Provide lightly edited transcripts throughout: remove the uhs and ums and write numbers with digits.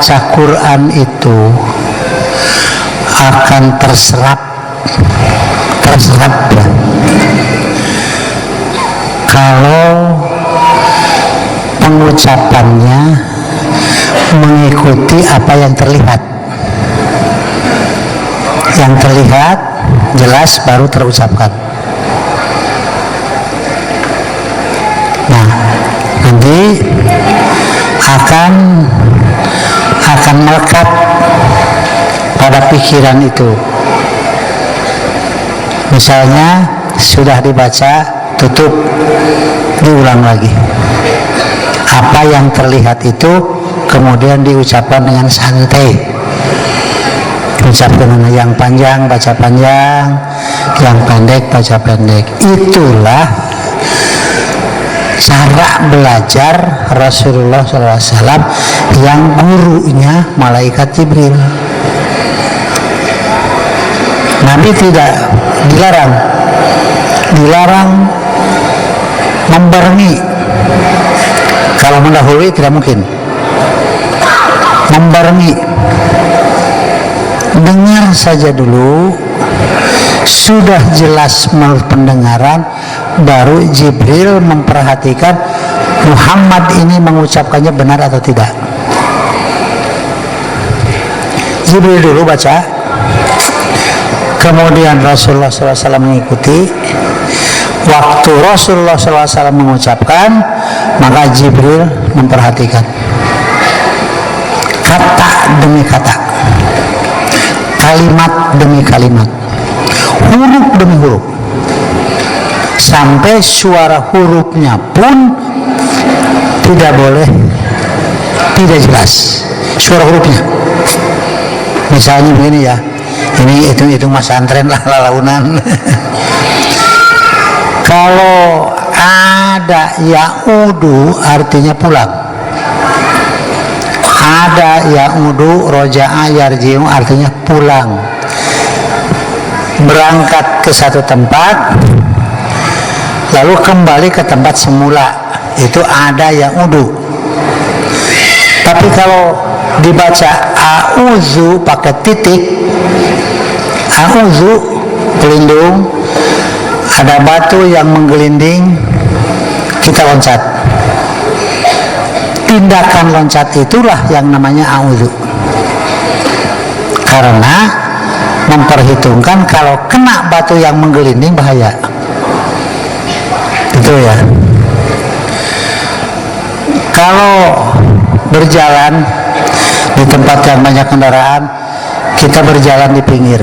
baca Quran itu akan terserap ya, kalau pengucapannya mengikuti apa yang terlihat. Yang terlihat jelas baru terucapkan. Nah, nanti akan melekat pada pikiran itu. Misalnya sudah dibaca, tutup, diulang lagi. Apa yang terlihat itu kemudian diucapkan dengan santai. Ucap dengan yang panjang, baca panjang, yang pendek, baca pendek. Itulah cara belajar Rasulullah SAW yang gurunya malaikat Jibril. Nabi tidak dilarang membarengi. Kalau mendahului tidak mungkin. Membarengi, dengar saja dulu, sudah jelas menurut pendengaran, baru Jibril memperhatikan Muhammad ini mengucapkannya benar atau tidak. Jibril dulu baca, kemudian Rasulullah SAW mengikuti. Waktu Rasulullah SAW mengucapkan, maka Jibril memperhatikan kata demi kata, kalimat demi kalimat, huruf demi huruf, sampai suara hurufnya pun tidak jelas suara hurufnya. Misalnya begini ya, ini itu mas antren lah, lalaunan. Kalau ada ya'udu artinya pulang, ada ya'udu roja'a yarji'u artinya pulang, berangkat ke satu tempat lalu kembali ke tempat semula, itu ada ya'udu. Tapi kalau dibaca a'udzu pakai titik, a'udzu pelindung, ada batu yang menggelinding, kita loncat. Tindakan loncat itulah yang namanya a'udzu. Karena memperhitungkan kalau kena batu yang menggelinding bahaya. Itu ya. Kalau berjalan di tempat yang banyak kendaraan, kita berjalan di pinggir.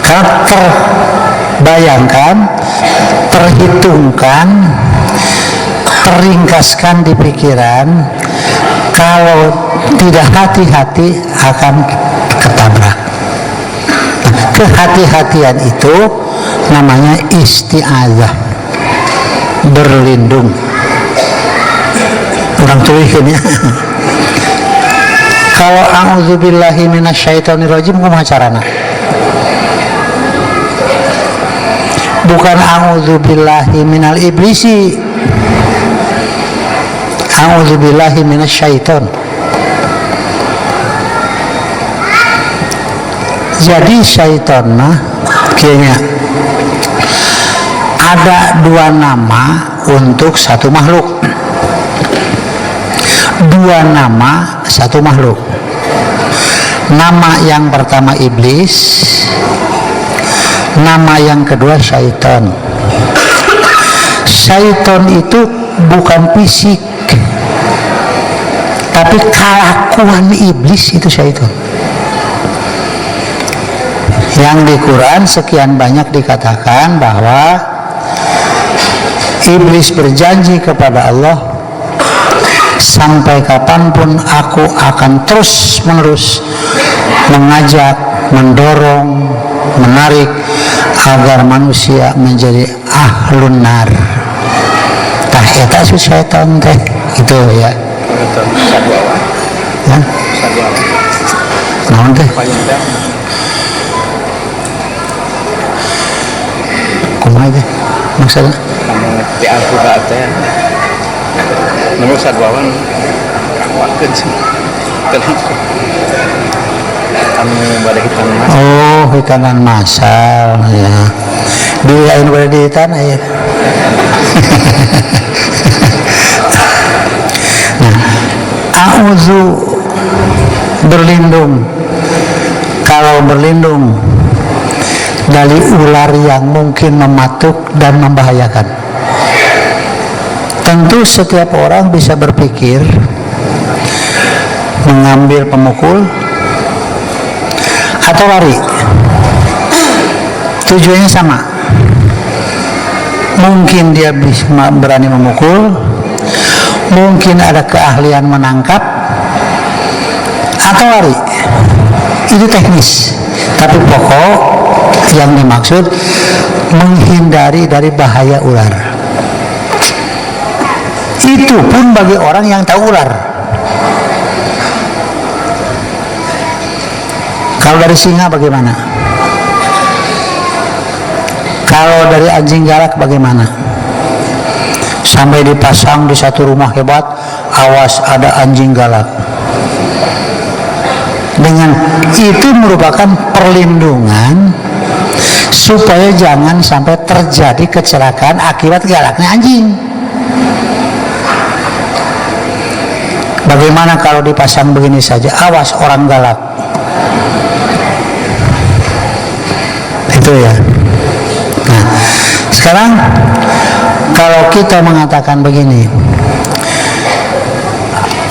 Karena terbayangkan, terhitungkan, terringkaskan di pikiran, kalau tidak hati-hati akan ketabrak. Kehati-hatian itu namanya isti'adzah, berlindung. Kurang tulihin ya. Kalau a'udzubillahi minasyaitonirrajim kumaha carana? Bukan a'udzubillahi minal iblisi, a'udzubillahi minasyaiton. Jadi syaiton mah kayaknya ada dua nama untuk satu makhluk. Dua nama satu makhluk. Nama yang pertama iblis, nama yang kedua syaitan. Syaitan itu bukan fisik, tapi kelakuan iblis itu syaitan. Yang di Quran sekian banyak dikatakan bahwa iblis berjanji kepada Allah, sampai kapanpun aku akan terus menerus mengajak, mendorong, menarik agar manusia menjadi ahlun nar. Tah eta su syaitan teh itu ya. Ya. Naon teh? Kumaha teh? Maksudnya? Di Al-Qur'an teh nomor 1 wakeun Oh, hitanan masal ya. Diain pada di hitan ya. A'udzu berlindung. Kalau berlindung dari ular yang mungkin mematuk dan membahayakan. Tentu setiap orang bisa berpikir mengambil pemukul atau lari. Tujuannya sama. Mungkin dia bisa berani memukul, mungkin ada keahlian menangkap, atau lari. Itu teknis, tapi pokok yang dimaksud menghindari dari bahaya ular. Itu pun bagi orang yang tahu ular. Kalau dari singa bagaimana? Kalau dari anjing galak bagaimana? Sampai dipasang di satu rumah hebat, awas ada anjing galak. Dengan itu merupakan perlindungan supaya jangan sampai terjadi kecelakaan akibat galaknya anjing. Bagaimana kalau dipasang begini saja, awas orang galak. Itu ya. Nah, sekarang kalau kita mengatakan begini,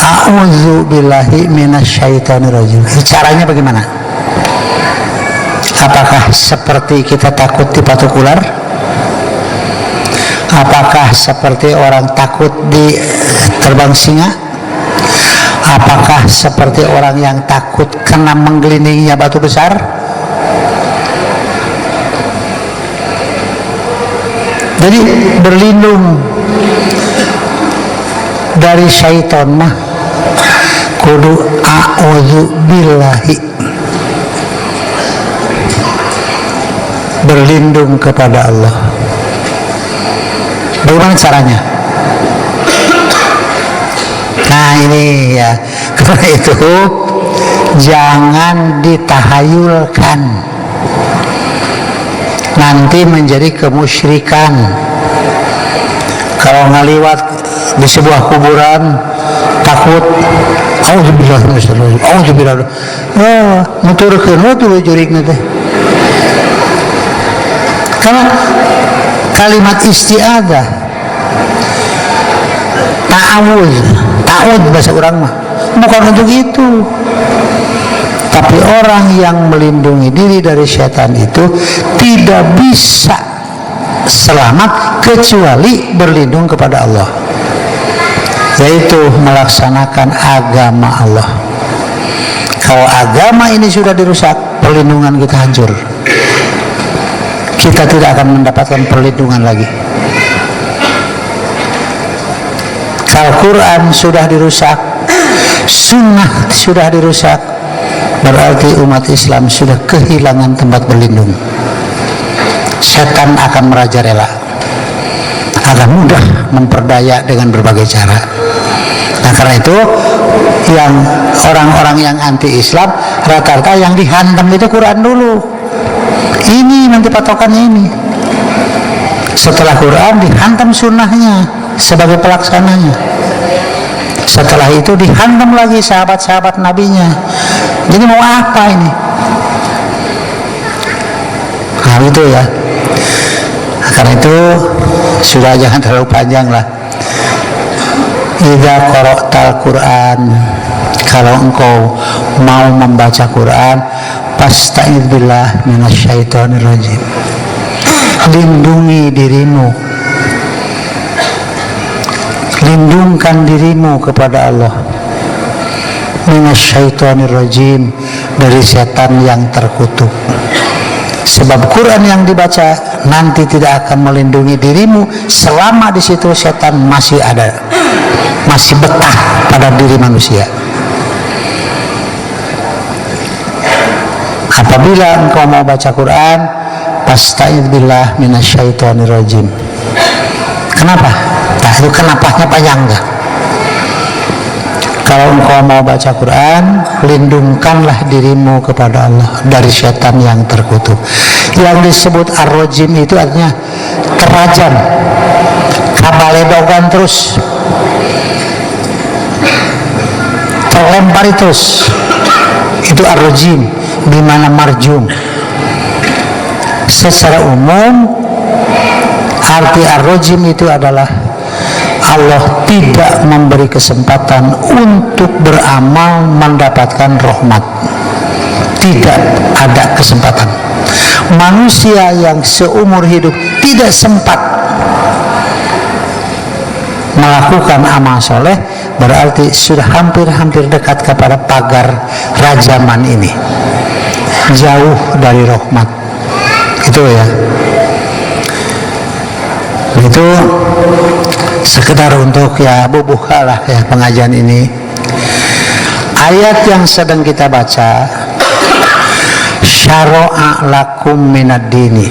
a'udzu billahi minasyaitonir rajim. Caranya bagaimana? Apakah seperti kita takut dipatuk ular? Apakah seperti orang takut di terbang singa? Apakah seperti orang yang takut kena menggelindingnya batu besar? Jadi berlindung dari syaitan mah kudu a'udzu billahi, berlindung kepada Allah. Bagaimana caranya? Nah ini ya, karena itu jangan ditahayulkan, nanti menjadi kemusyrikan. Kalau ngaliwat di sebuah kuburan takut, auzubillah minasyaitonir rajim, auzubillah, nuturkeun we tuluy jurigna teh. Karena kalimat isti'adzah, ta'awud bahasa orang mah bukan untuk itu. Tapi orang yang melindungi diri dari syaitan itu tidak bisa selamat kecuali berlindung kepada Allah, yaitu melaksanakan agama Allah. Kalau agama ini sudah dirusak, perlindungan kita hancur. Kita tidak akan mendapatkan perlindungan lagi. Kalau Quran sudah dirusak, sunnah sudah dirusak, berarti umat Islam sudah kehilangan tempat berlindung. Setan akan merajalela, akan mudah memperdaya dengan berbagai cara. Nah karena itu yang orang-orang yang anti Islam rata-rata yang dihantam itu Quran dulu. Ini nanti patokannya ini. Setelah Quran dihantam sunnahnya sebagai pelaksananya. Setelah itu dihantam lagi sahabat-sahabat nabinya. Jadi mau apa ini? Nah itu ya. Karena itu sudah jangan terlalu panjang lah. Idza qara'tal Quran, kalau engkau mau membaca Quran, fasta'idz billah minasyaitonir rajim. Lindungi dirimu, lindungkan dirimu kepada Allah, minasyaitonir rajim, dari setan yang terkutuk. Sebab Quran yang dibaca nanti tidak akan melindungi dirimu selama di situ setan masih ada, masih betah pada diri manusia. Apabila engkau mau baca Quran, fasta'idz billah minasyaitonir rajim. Kenapa? Nah itu kenapanya panjang enggak? Kalau engkau mau baca Quran, lindungkanlah dirimu kepada Allah dari setan yang terkutuk. Yang disebut ar-rajim itu artinya terajam, kabaledogan terus, terlempar terus. Itu ar-rajim, bimana marjum. Secara umum arti ar-rajim itu adalah Allah tidak memberi kesempatan untuk beramal mendapatkan rahmat. Tidak ada kesempatan. Manusia yang seumur hidup tidak sempat melakukan amal soleh berarti sudah hampir-hampir dekat kepada pagar rajaman ini, jauh dari rahmat. Itu ya. Itu sekedar untuk ya bubukalah ya pengajian ini. Ayat yang sedang kita baca, syara'a lakum minad dini,